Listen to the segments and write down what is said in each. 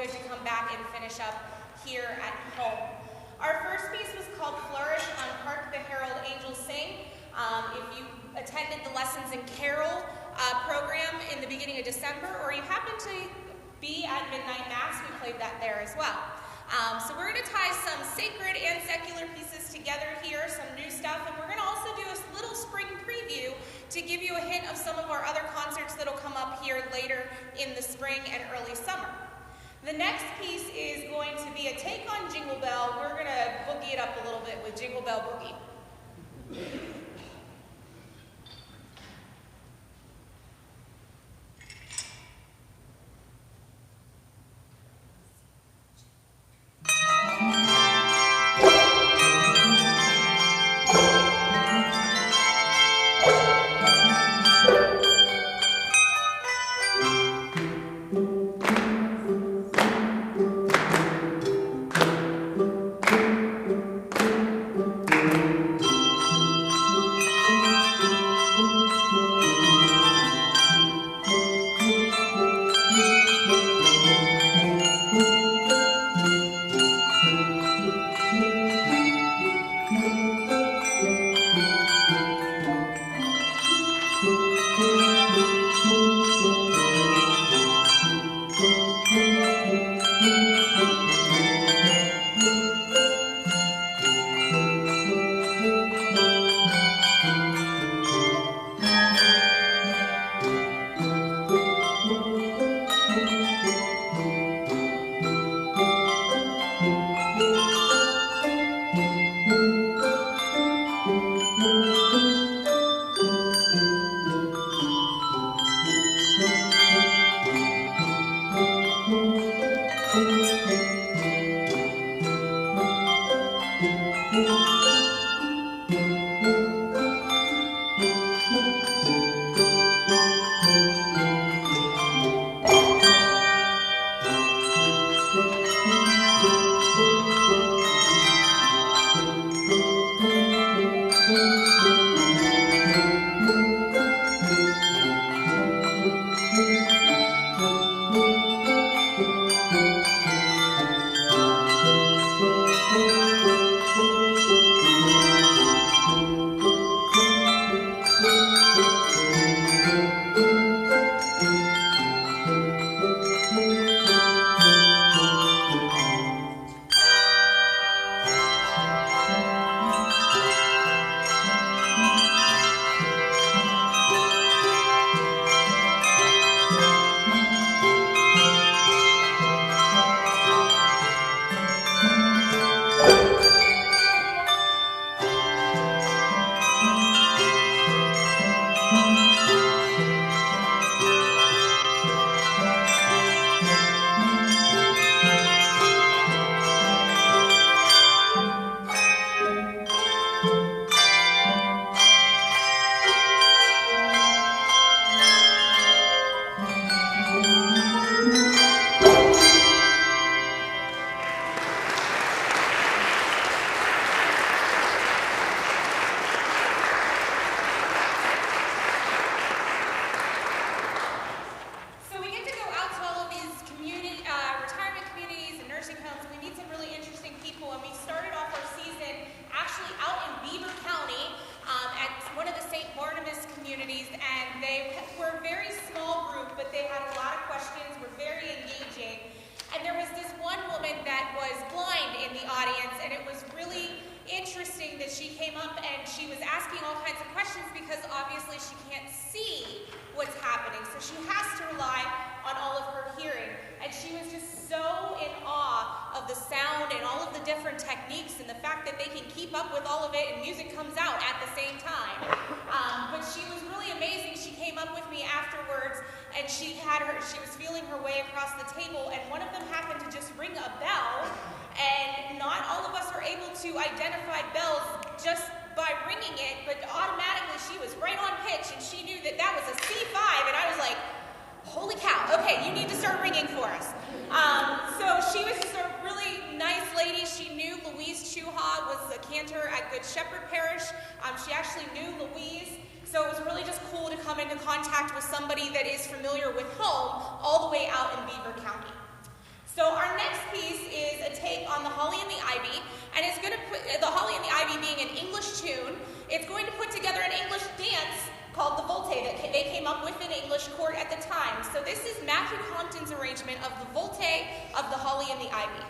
good to come back and finish up here at home. Our first piece was called Flourish on Hark the Herald Angels Sing. If you attended the Lessons in Carol program in the beginning of December, or you happen to be at Midnight Mass, we played that there as well. So we're going to tie some sacred and secular pieces together here, some new stuff, and we're going to also do a little spring preview to give you a hint of some of our other concerts that will come up here later in the spring and early summer. The next piece is going to be a take on Jingle Bell. We're going to boogie it up a little bit with Jingle Bell Boogie. Parish. She actually knew Louise, so it was really just cool to come into contact with somebody that is familiar with home all the way out in Beaver County. So our next piece is a take on the Holly and the Ivy, and it's going to put the Holly and the Ivy being an English tune. It's going to put together an English dance called the Volte that they came up with in English court at the time. So this is Matthew Compton's arrangement of the Volte of the Holly and the Ivy.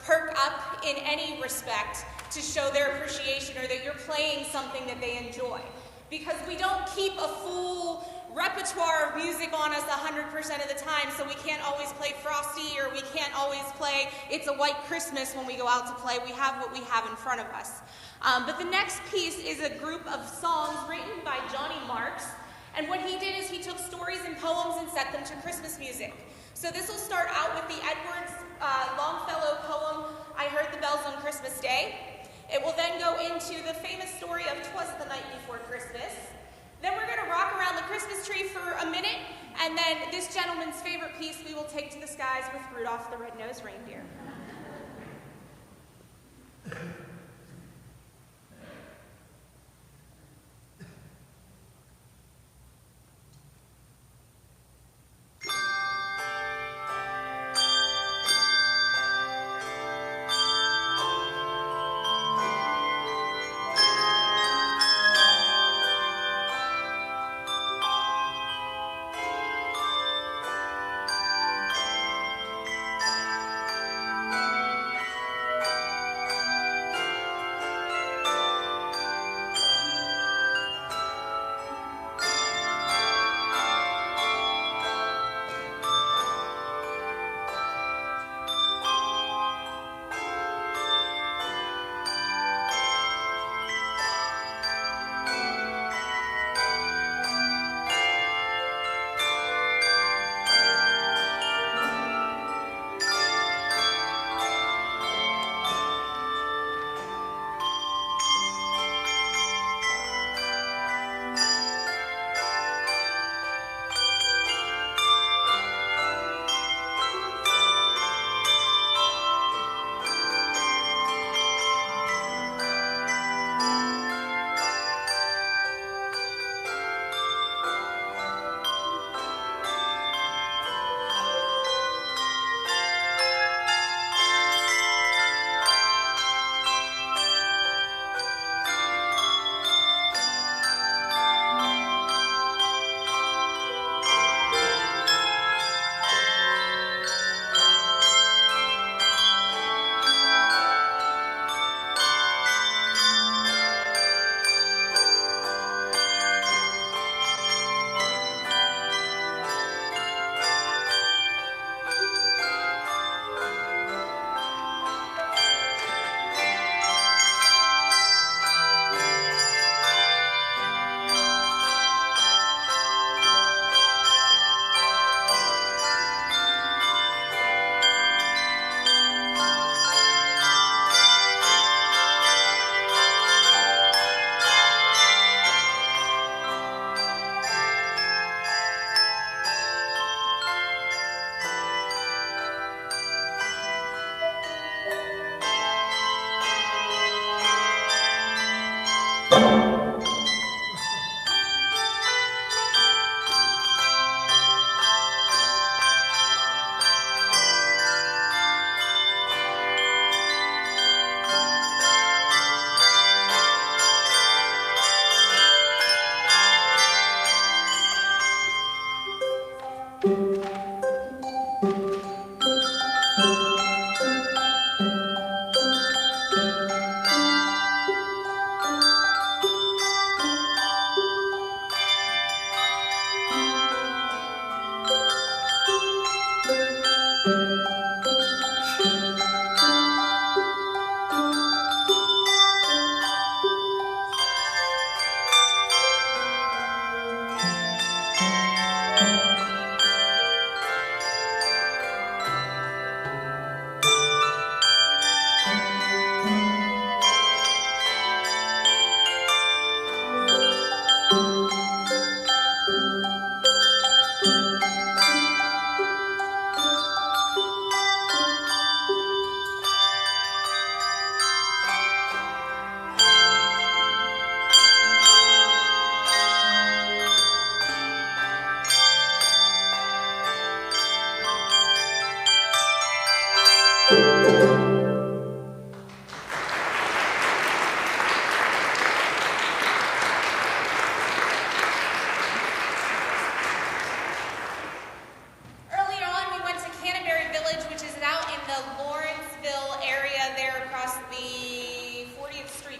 Perk up in any respect to show their appreciation or that you're playing something that they enjoy. Because we don't keep a full repertoire of music on us 100% of the time, so we can't always play Frosty or we can't always play It's a White Christmas when we go out to play. We have what we have in front of us. But the next piece is a group of songs written by Johnny Marks, and what he did is he took stories and poems and set them to Christmas music. So this will start out with the Edwards Longfellow poem, I Heard the Bells on Christmas Day. It will then go into the famous story of 'Twas the Night Before Christmas. Then we're going to rock around the Christmas tree for a minute, and then this gentleman's favorite piece we will take to the skies with Rudolph the Red-Nosed Reindeer.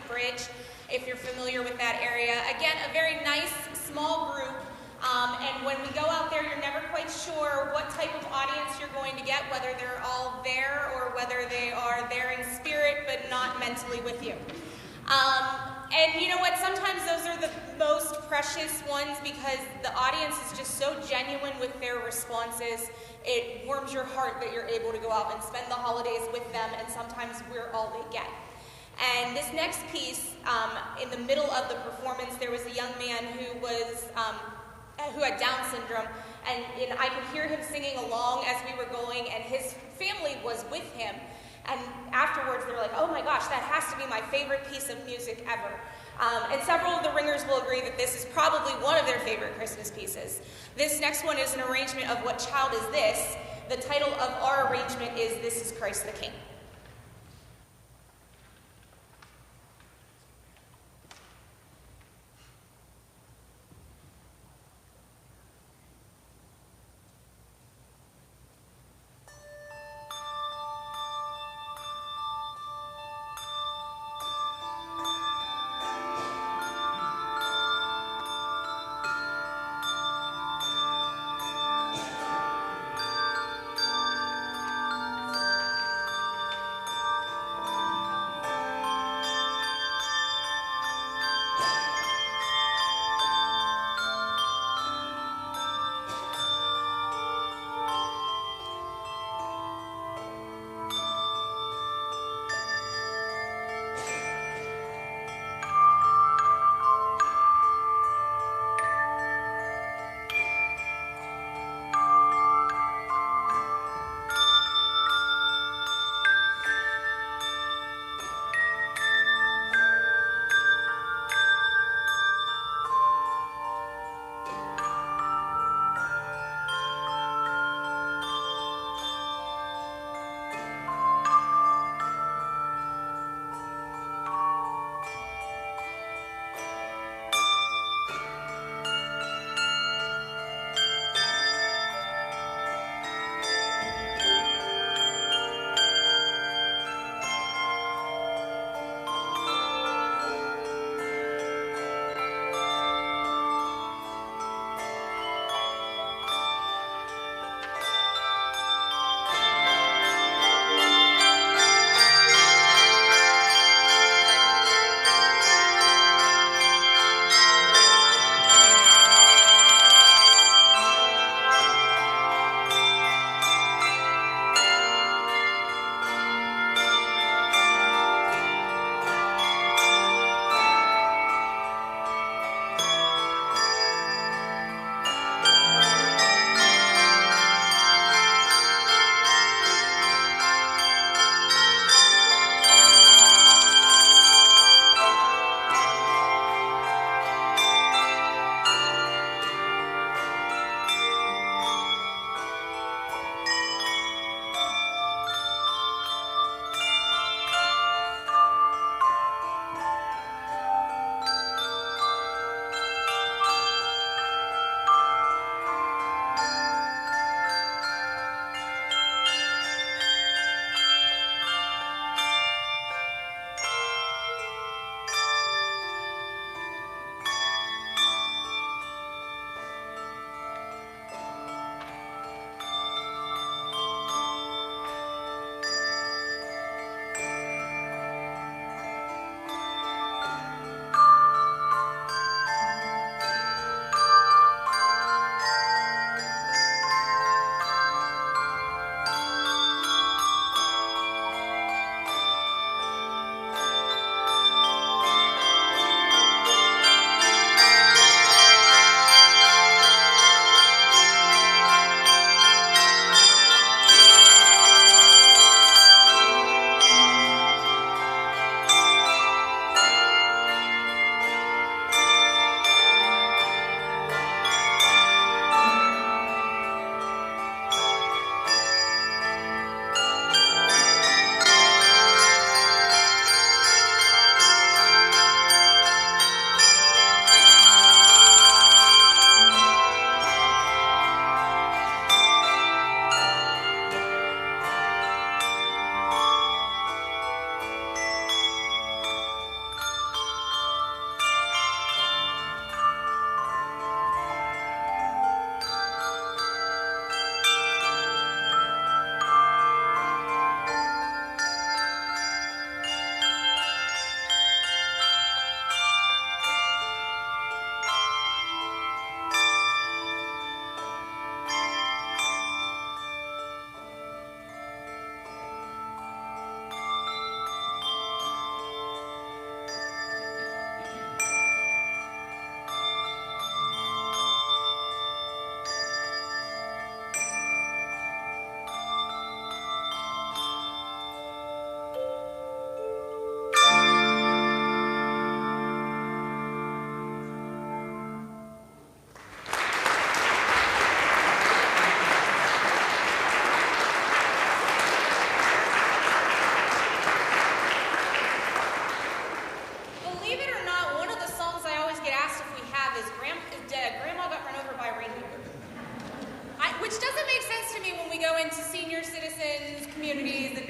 Bridge, if you're familiar with that area. Again, a very nice, small group. And when we go out there, you're never quite sure what type of audience you're going to get, whether they're all there or whether they are there in spirit but not mentally with you. And you know what, sometimes those are the most precious ones because the audience is just so genuine with their responses. It warms your heart that you're able to go out and spend the holidays with them, and sometimes we're all they get. And this next piece, in the middle of the performance, there was a young man who had Down syndrome, and I could hear him singing along as we were going, and his family was with him. And afterwards, they were like, oh my gosh, that has to be my favorite piece of music ever. And several of the ringers will agree that this is probably one of their favorite Christmas pieces. This next one is an arrangement of What Child Is This? The title of our arrangement is This Is Christ the King.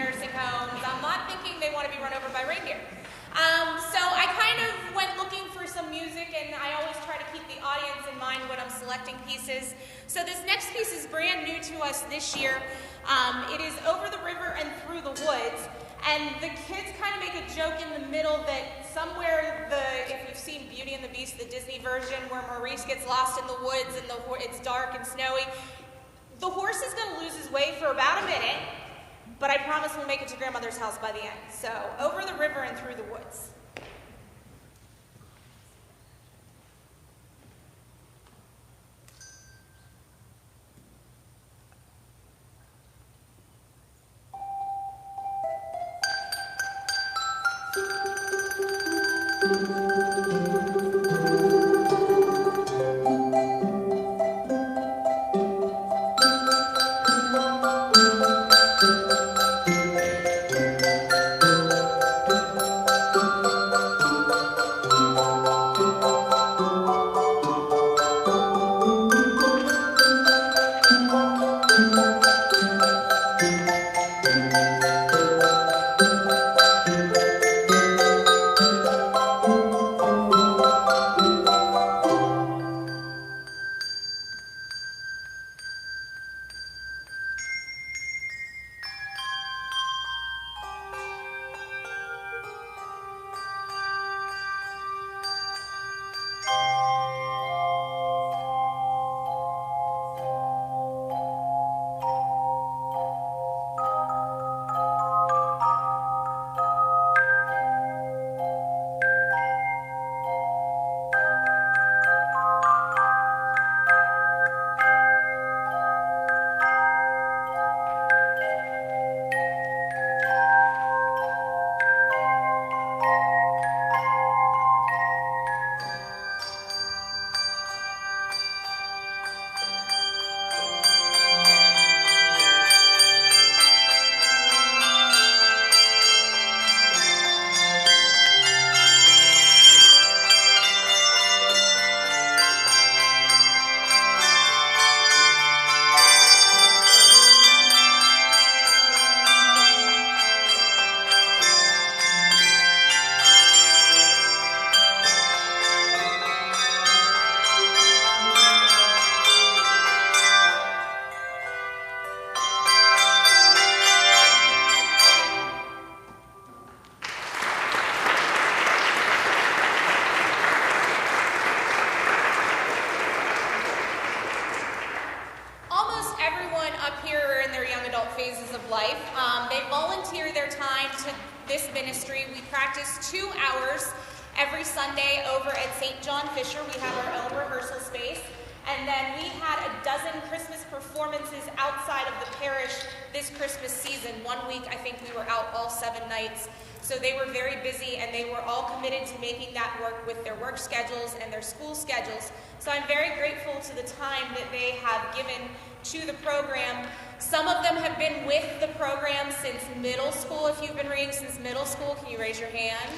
nursing homes. I'm not thinking they want to be run over by reindeer. So I kind of went looking for some music, and I always try to keep the audience in mind when I'm selecting pieces. So this next piece is brand new to us this year. It is Over the River and Through the Woods. And the kids kind of make a joke in the middle that somewhere, if you've seen Beauty and the Beast, the Disney version, where Maurice gets lost in the woods and it's dark and snowy, the horse is going to lose his way for about a minute, but I promise we'll make it to grandmother's house by the end. So, Over the River and Through the Woods. Phases of life. They volunteer their time to this ministry. We practice 2 hours every Sunday over at St. John Fisher. We have our own rehearsal space. And then we had a dozen Christmas performances outside of the parish this Christmas season. 1 week, I think we were out all 7 nights. So they were very busy, and they were all committed to making that work with their work schedules and their school schedules. So I'm very grateful to the time that they have given to the program. Some of them have been with the program since middle school. If you've been reading since middle school, can you raise your hand?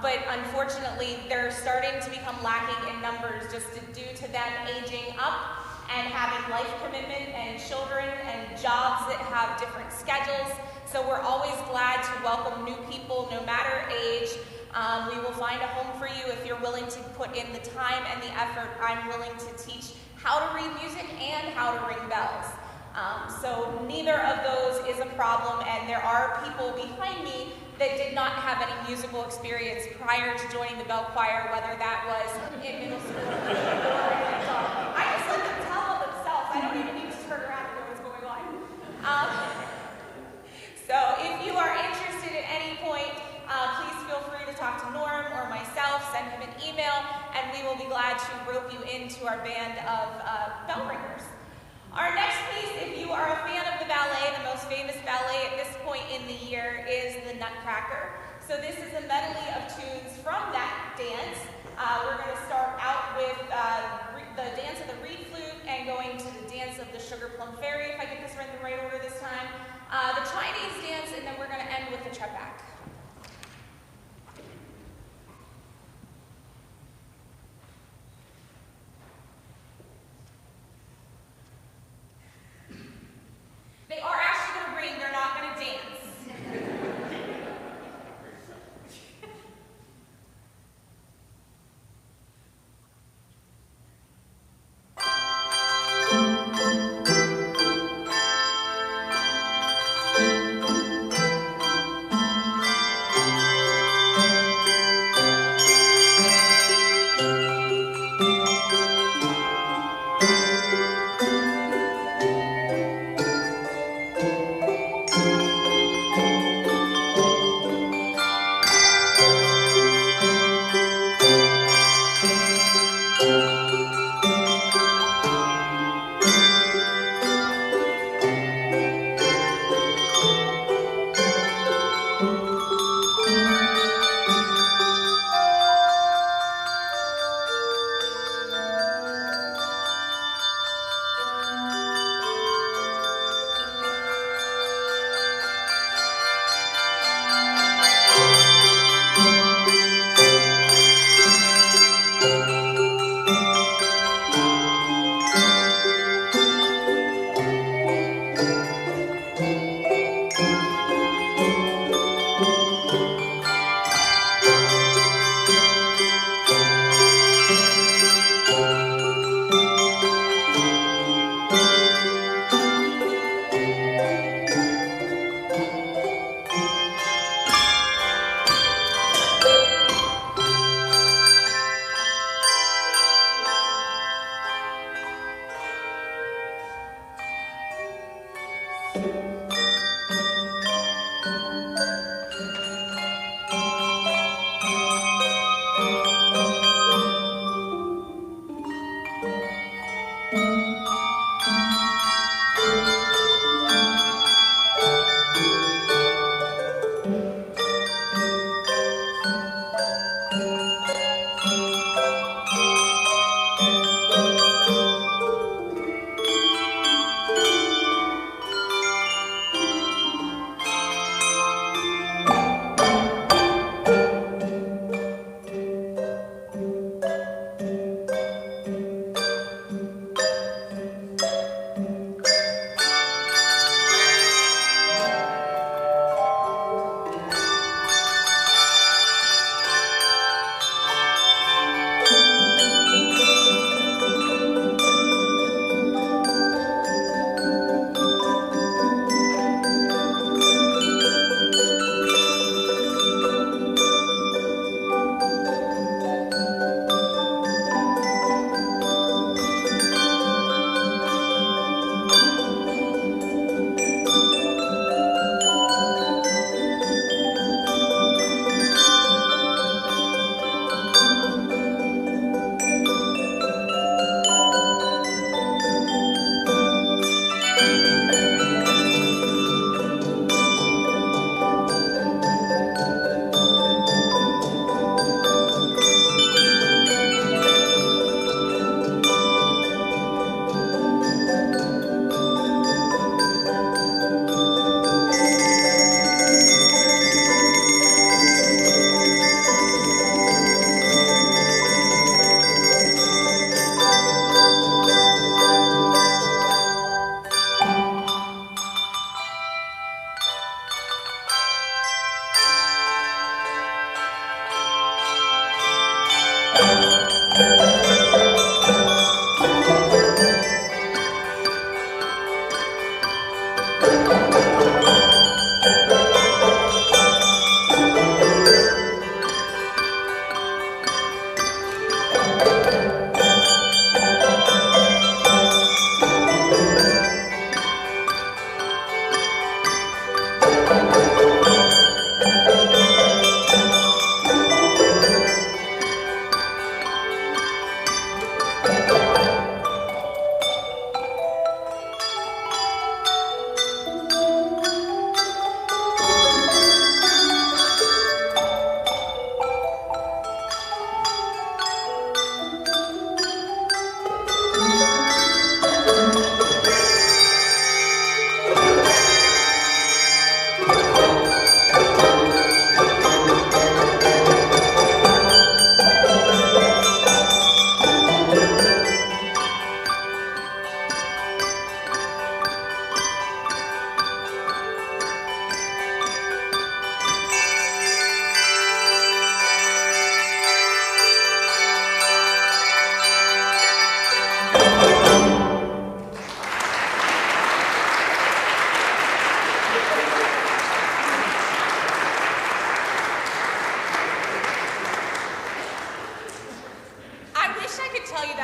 But unfortunately, they're starting to become lacking in numbers just due to them aging up and having life commitment and children and jobs that have different schedules. So we're always glad to welcome new people, no matter age. We will find a home for you if you're willing to put in the time and the effort. I'm willing to teach how to read music and how to ring bells. So neither of those is a problem, and there are people behind me that did not have any musical experience prior to joining the bell choir, whether that was in middle school rope you into our band of bell ringers. Our next piece, if you are a fan of the ballet, the most famous ballet at this point in the year is the Nutcracker. So this is a medley of tunes from that dance. We're going to start out with the dance of the reed flute and going to the dance of the Sugar Plum Fairy, if I get this in the right order this time. The Chinese dance, and then we're going to end with the Trepak. They are actually going to ring, they're not going to dance.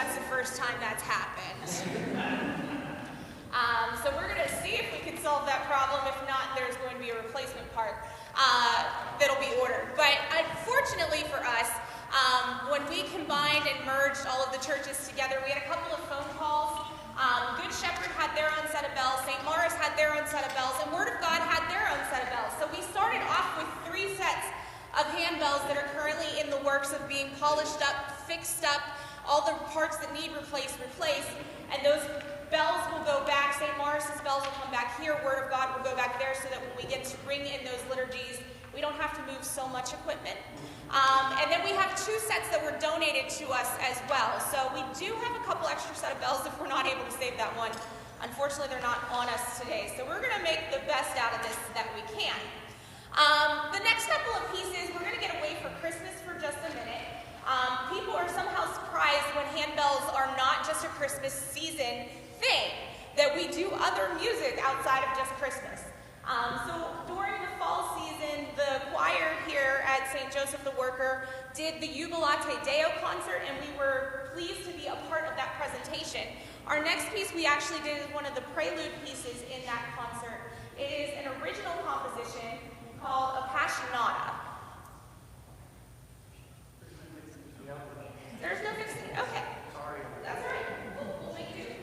that's the first time that's happened. So we're going to see if we can solve that problem. If not, there's going to be a replacement part that'll be ordered. But unfortunately for us, when we combined and merged all of the churches together, we had a couple of phone calls. Good Shepherd had their own set of bells, St. Maurice had their own set of bells, and Word of God had their own set of bells. So we started off with 3 sets of handbells that are currently in the works of being polished up, fixed up, all the parts that need replaced, and those bells will go back. St. Maurice's bells will come back here, Word of God will go back there, so that when we get to ring in those liturgies, we don't have to move so much equipment. And then we have 2 sets that were donated to us as well. So we do have a couple extra set of bells if we're not able to save that one. Unfortunately, they're not on us today. So we're going to make the best out of this that we can. The next couple of pieces, we're going to get away for Christmas for just a minute. People are somehow surprised when handbells are not just a Christmas season thing, that we do other music outside of just Christmas. So during the fall season, the choir here at St. Joseph the Worker did the Jubilate Deo concert, and we were pleased to be a part of that presentation. Our next piece we actually did is one of the prelude pieces in that concert. It is an original composition called Appassionata. There's no fixing it. Okay. Sorry. That's all right. We'll make do.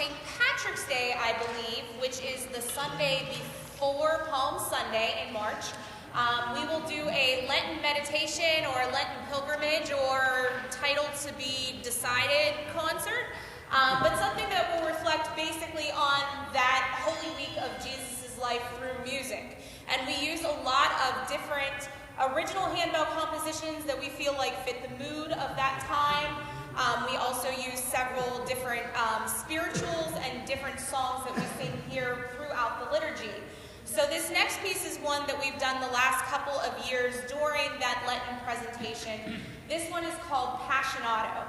St. Patrick's Day, I believe, which is the Sunday before Palm Sunday in March, we will do a Lenten meditation or a Lenten pilgrimage or titled to be decided concert, but something that will reflect basically on that Holy Week of Jesus' life through music. And we use a lot of different original handbell compositions that we feel like fit the mood of that time. We also use several different spirituals and different songs that we sing here throughout the liturgy. So this next piece is one that we've done the last couple of years during that Lenten presentation. This one is called Passionato.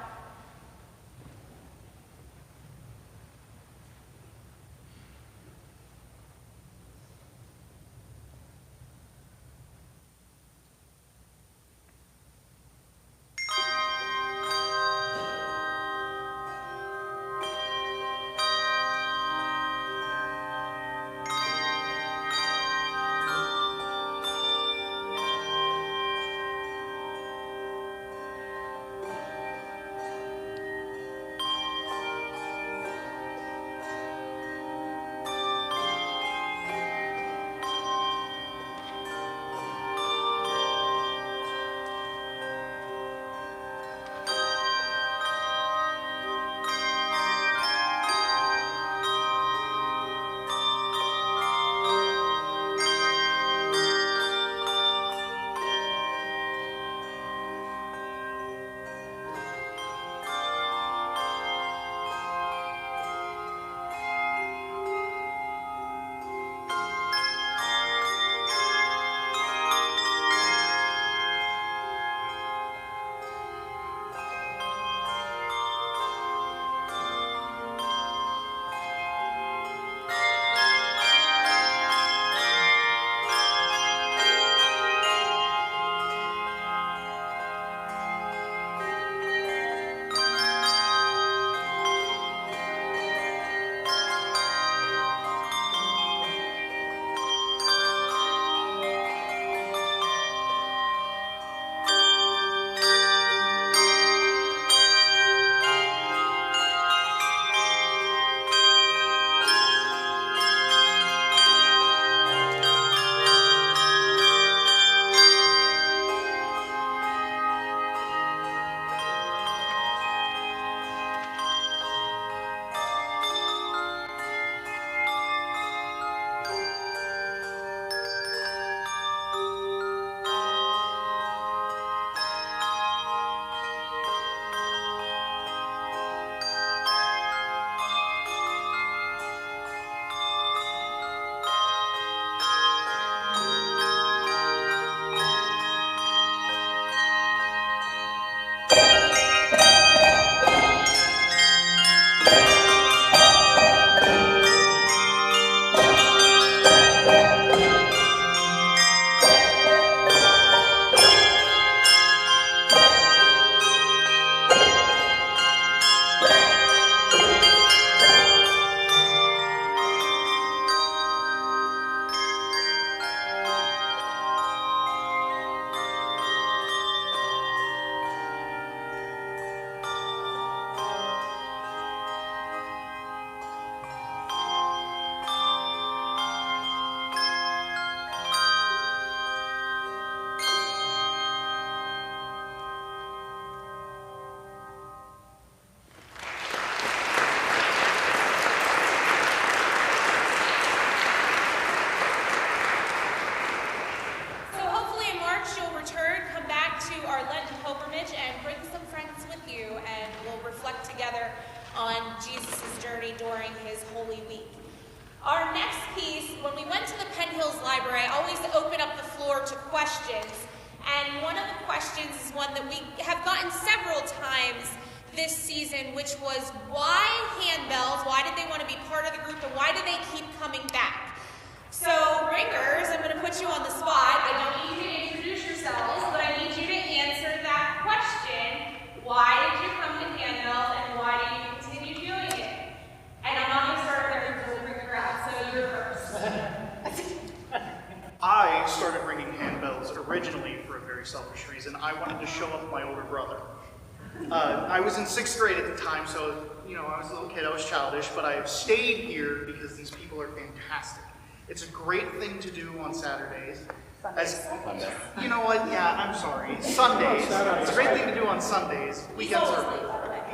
I I was in 6th grade at the time, so, you know, I was a little kid, I was childish, but I have stayed here because these people are fantastic. It's a great thing to do on Saturdays. Sunday. You know what? Yeah, I'm sorry. Sundays. It's a great thing to do on Sundays. Weekends are.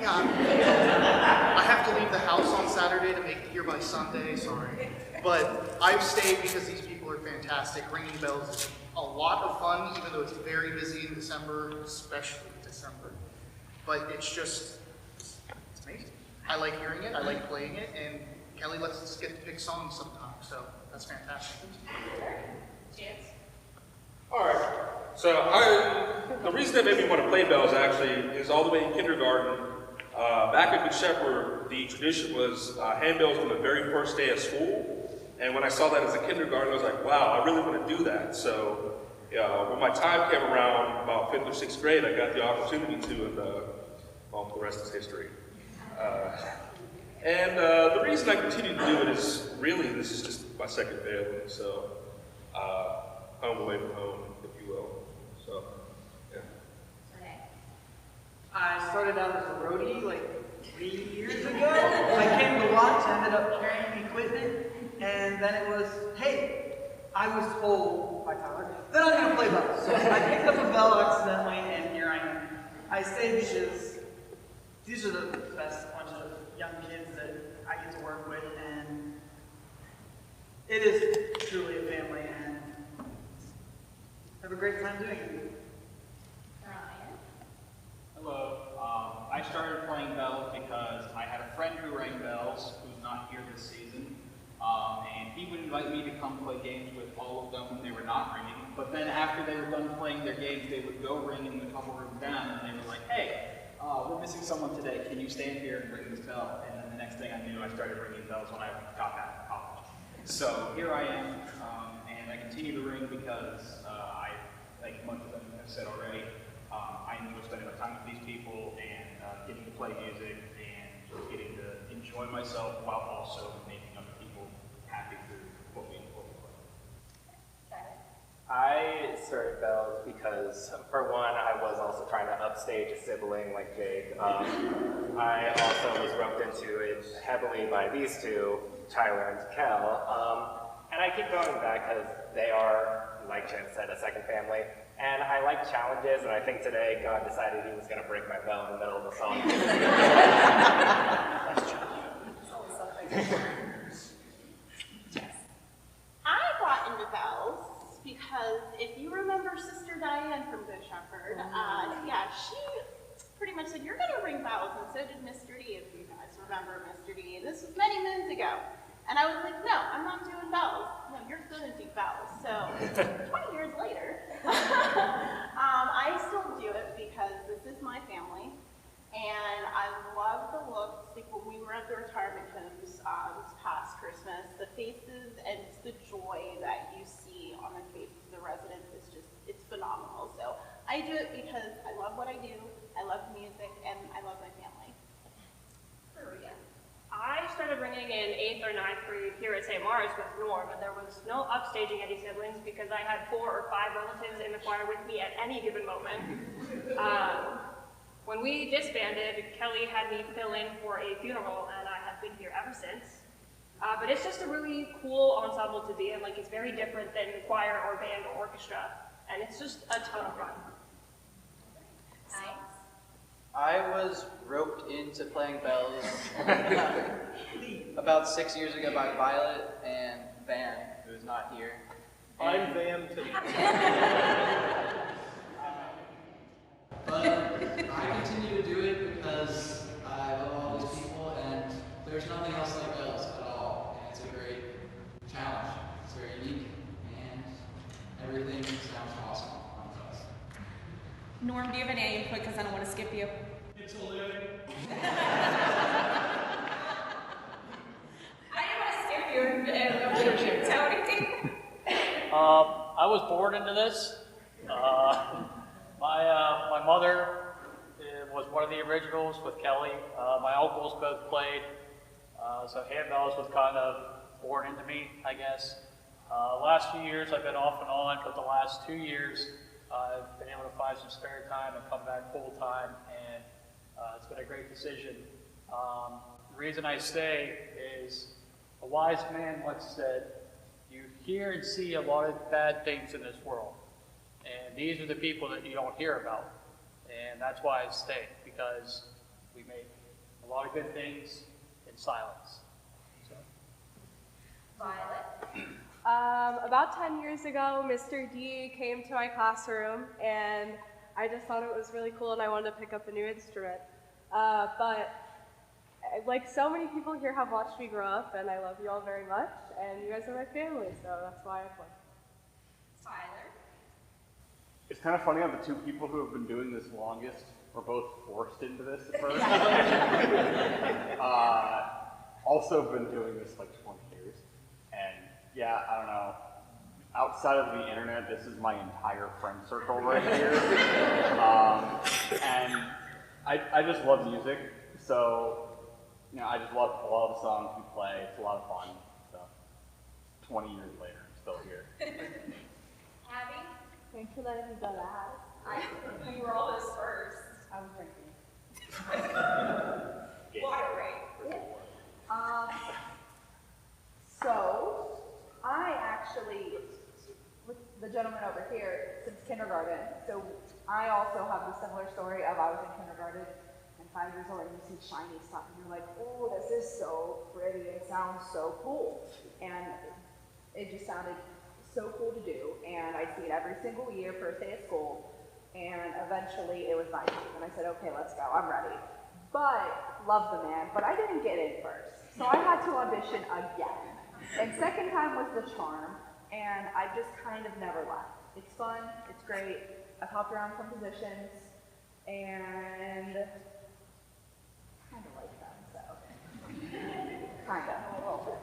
Yeah, I have to leave the house on Saturday to make it here by Sunday. Sorry, but I've stayed because these people are fantastic. Ringing bells is a lot of fun, even though it's very busy in December, especially December. But it's just, it's amazing. I like hearing it. I like playing it, and Kelly lets us get to pick songs sometimes. So that's fantastic. Chance. All right. So the reason that made me want to play bells actually is all the way in kindergarten. Back at Good Shepherd, the tradition was handbells on the very first day of school. And when I saw that as a kindergarten, I was like, wow, I really want to do that. So when my time came around, about 5th or 6th grade, I got the opportunity to, and well, the rest is history. And the reason I continue to do it is really, this is just my second family. So home away from home, if you will. So, yeah. Okay. I started out as a roadie like 3 years ago. I came to watch, ended up carrying equipment, and then it was, hey, I was told by Tyler, then I'm going to play bells. So I picked up a bell accidentally, and here I am. I say because these are the best bunch of young kids that I get to work with, and it is truly a family, and have a great time doing it. Ryan. Hello. I started playing bells because I had a friend who rang bells who's not here this season. And he would invite me to come play games with all of them when they were not ringing. But then after they were done playing their games, they would go ring in the couple rooms down, and they were like, hey, we're missing someone today. Can you stand here and ring this bell? And then the next thing I knew, I started ringing bells when I got back to college. So here I am, and I continue to ring because like most of them have said already, I enjoy spending my time with these people and getting to play music and just getting to enjoy myself while also making other people happy through what we play. I started bells because, for one, I was also trying to upstage a sibling like Jake. I also was roped into it heavily by these two, Tyler and Kel. And I keep going back because they are, like Jen said, a second family. And I like challenges, and I think today God decided he was going to break my bell in the middle of the song. I got into bells because if you remember Sister Diane from Good Shepherd, yeah, she pretty much said, you're going to ring bells, and so did Mr. D, if you guys remember Mr. D. This was many moons ago. And I was like, no, I'm not doing bells. No, you're going to do bells. So 20 years later, I still do it because this is my family. And I love the looks. Like when we were at the retirement homes this past Christmas, the faces and the joy that you see on the faces of the residents is just, it's phenomenal. So I do it because I love what I do, I love music, and I love my family. Maria. I started ringing in 8th or 9th grade here at St. Maurice with Norm, and there was no upstaging any siblings because I had 4 or 5 relatives in the choir with me at any given moment. When we disbanded, Kelly had me fill in for a funeral, and I have been here ever since. But it's just a really cool ensemble to be in. Like, it's very different than choir or band or orchestra, and it's just a ton of fun. Nice. I was roped into playing bells about 6 years ago by Violet and Van, who is not here. I'm Van too. But I continue to do it because I love all these people, and there's nothing else like bells at all. And it's a great challenge. It's very unique, and everything sounds awesome on bells. Norm, do you have any input? Because I don't want to skip you. It's a living. I didn't want to skip you. Tony. I was born into this. My mother was one of the originals with Kelly. My uncles both played, so handbells was kind of born into me, I guess. Last few years I've been off and on, but the last 2 years I've been able to find some spare time and come back full time, and It's been a great decision. The reason I stay is a wise man once said, you hear and see a lot of bad things in this world. And these are the people that you don't hear about. And that's why I stay, because we make a lot of good things in silence. So. Violet? About 10 years ago, Mr. D came to my classroom, and I just thought it was really cool, and I wanted to pick up a new instrument. But like so many people here have watched me grow up, and I love you all very much, and you guys are my family, so that's why I play. Tyler? It's kind of funny how the two people who have been doing this longest were both forced into this at first. Also been doing this like 20 years. And yeah, I don't know. Outside of the internet, this is my entire friend circle right here. And I just love music. So, you know, I just love a lot of the songs we play. It's a lot of fun. So, 20 years later, I'm still here. Abby? Thanks for letting me go last. You were always first. I was drinking. Water break. So, I actually, with the gentleman over here, since kindergarten, so I also have the similar story of I was in kindergarten and 5 years old and you see shiny stuff and you're like, oh, this is so pretty, it sounds so cool. And it just sounded so cool to do, and I see it every single year, first day of school, and eventually it was my time, and I said, okay, let's go, I'm ready. But, love the man, but I didn't get in first, so I had to audition again. And second time was the charm, and I just kind of never left. It's fun, it's great, I've hopped around some positions, and kind of like them, so. Kind of, a little bit.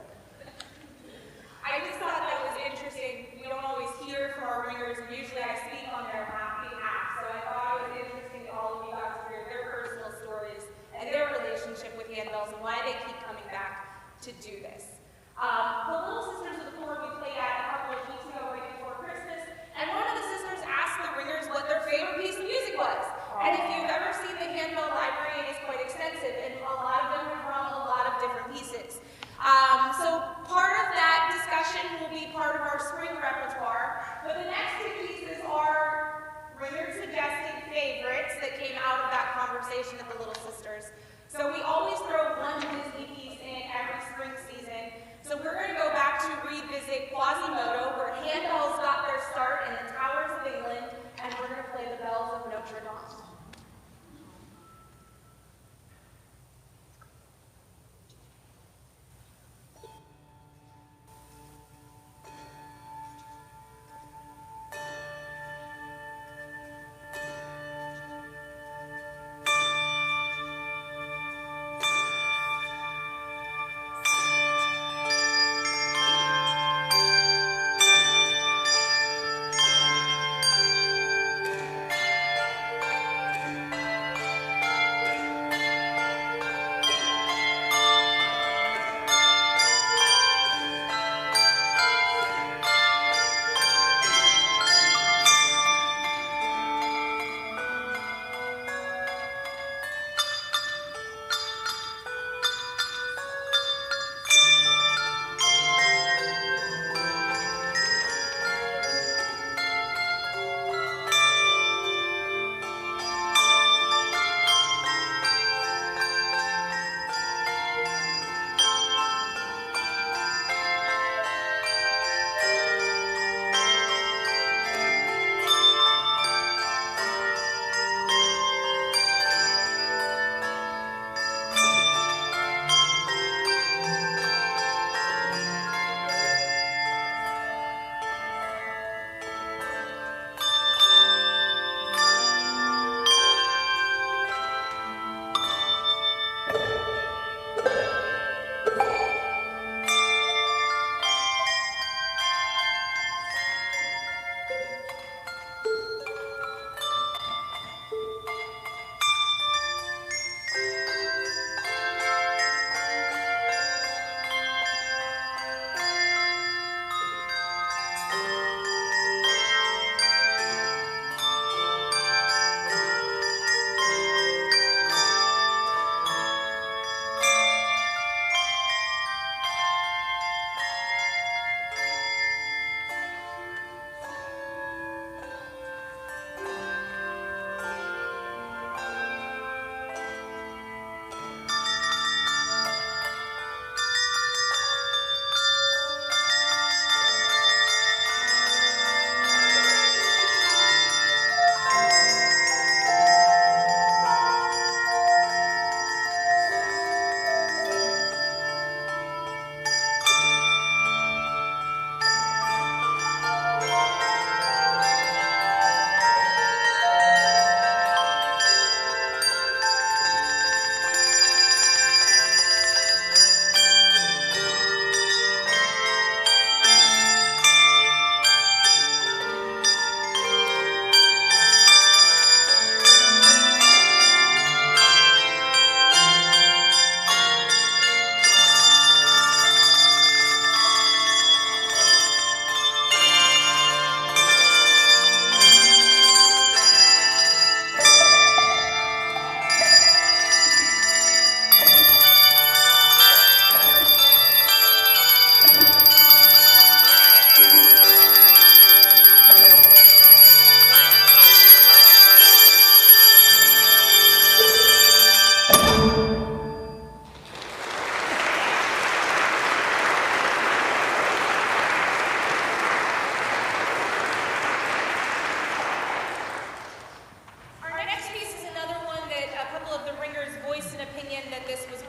I just thought that was interesting. We don't always hear from our ringers, and usually I speak on their behalf, so I thought it was interesting that all of you got to hear their personal stories and their relationship with handbells and why they keep coming back to do this. The Little Sisters of the Poor we played at a couple of weeks ago right before Christmas, and one of the sisters asked the ringers what their favorite piece of music was. And if you've ever seen the handbell library, it is quite extensive, and a lot of them are from a lot of different pieces. So part of that discussion will be part of our spring repertoire, but the next two pieces are ringer-suggested favorites that came out of that conversation at the Little Sisters. So we always throw one Disney piece in every spring season. So we're going to go back to revisit Quasimodo, where handbells got their start in the Towers of England, and we're going to play the bells of Notre Dame.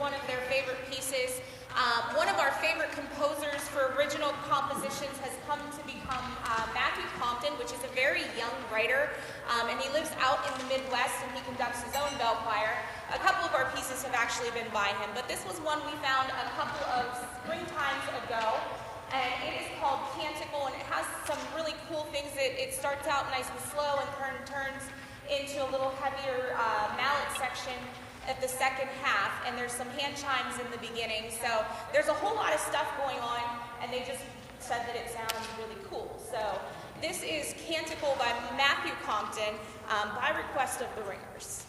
one of their favorite pieces. One of our favorite composers for original compositions has come to become Matthew Thompson, which is a very young writer, and he lives out in the Midwest and he conducts his own bell choir. A couple of our pieces have actually been by him, but this was one we found a couple of springtimes ago, and it is called Canticle, and it has some really cool things. It starts out nice and slow and turns into a little heavier mallet section at the second half, and there's some hand chimes in the beginning. So there's a whole lot of stuff going on, and they just said that it sounds really cool. So this is Canticle by Matthew Compton, by request of the Ringers.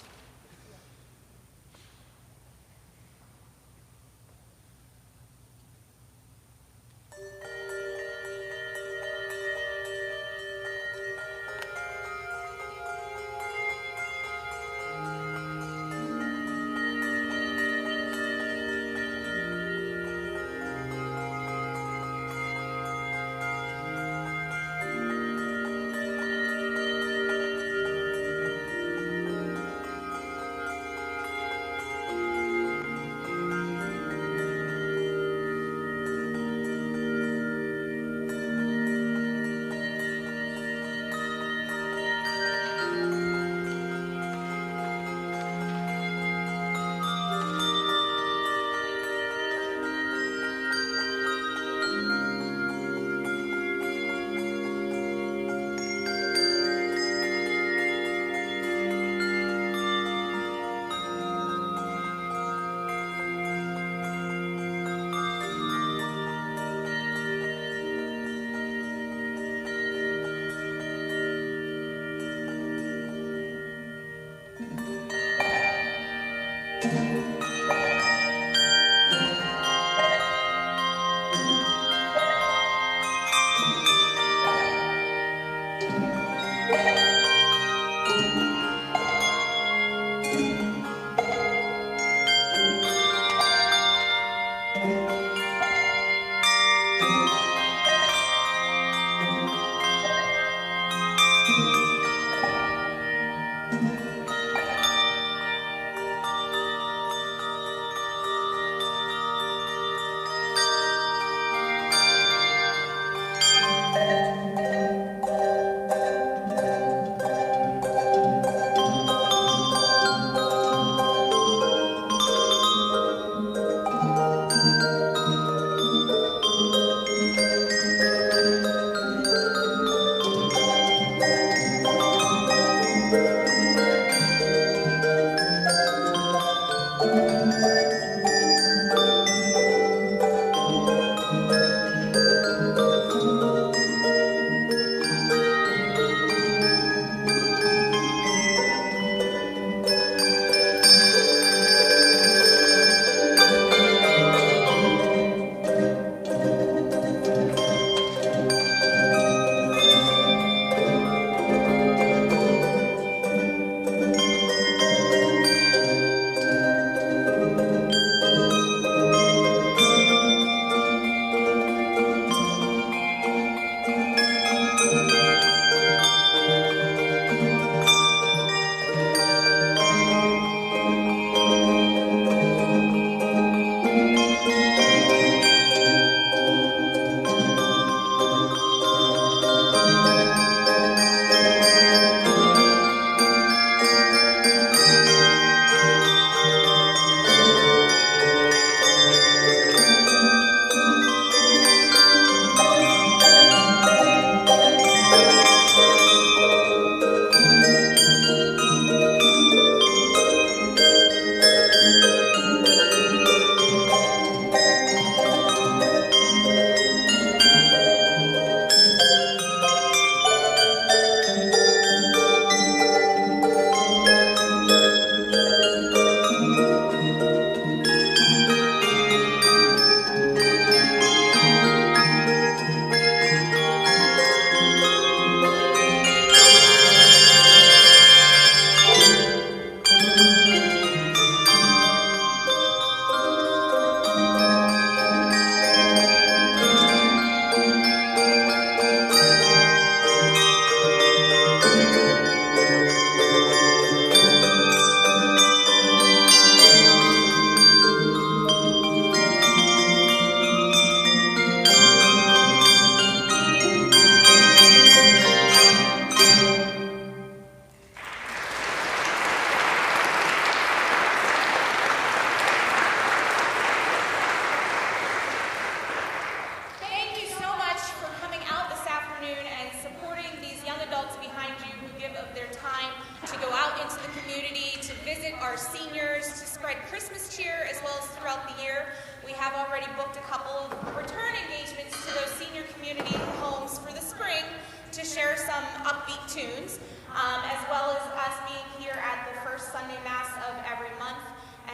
throughout the year. We have already booked a couple of return engagements to those senior community homes for the spring to share some upbeat tunes, as well as us being here at the first Sunday Mass of every month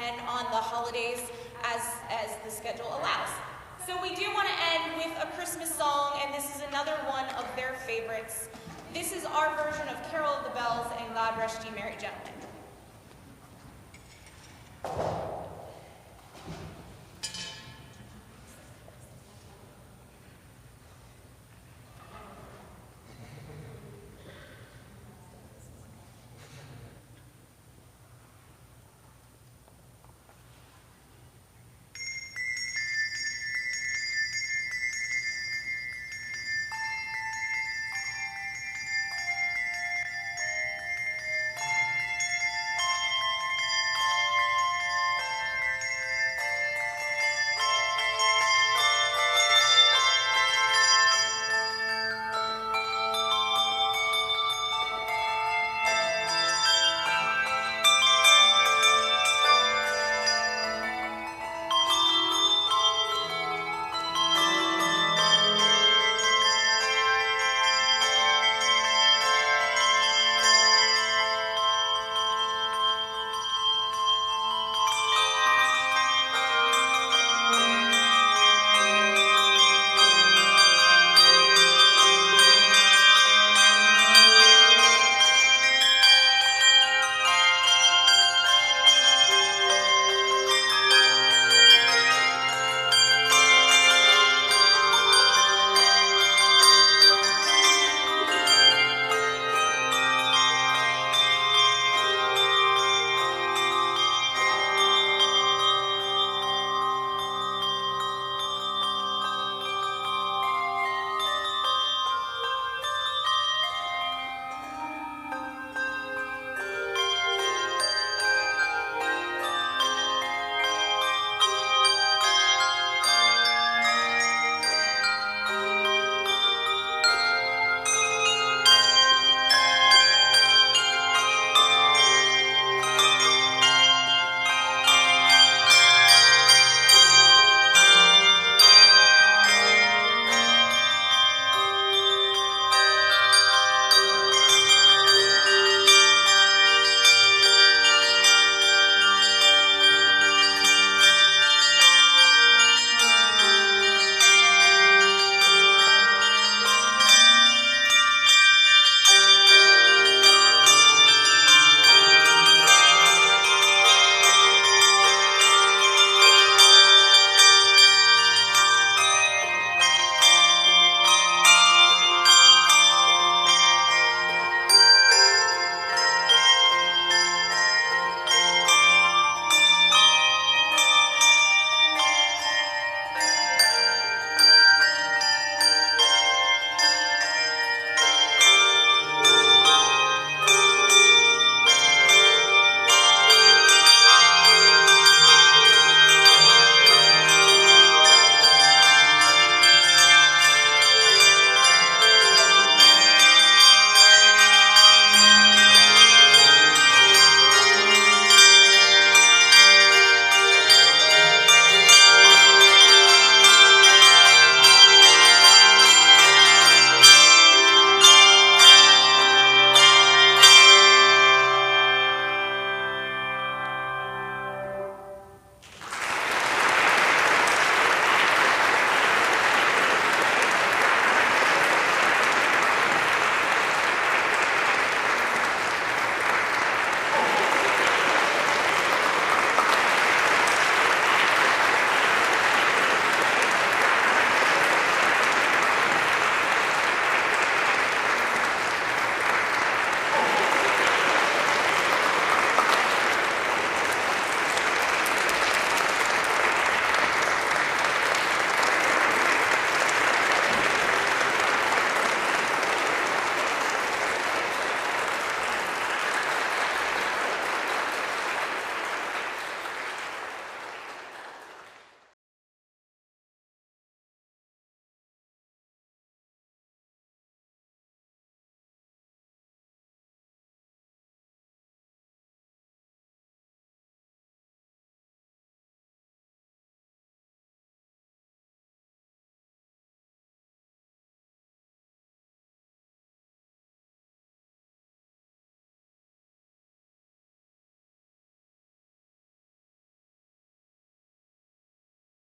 and on the holidays as the schedule allows. So we do want to end with a Christmas song, and this is another one of their favorites. This is our version of Carol of the Bells and God Rest Ye Merry Gentlemen.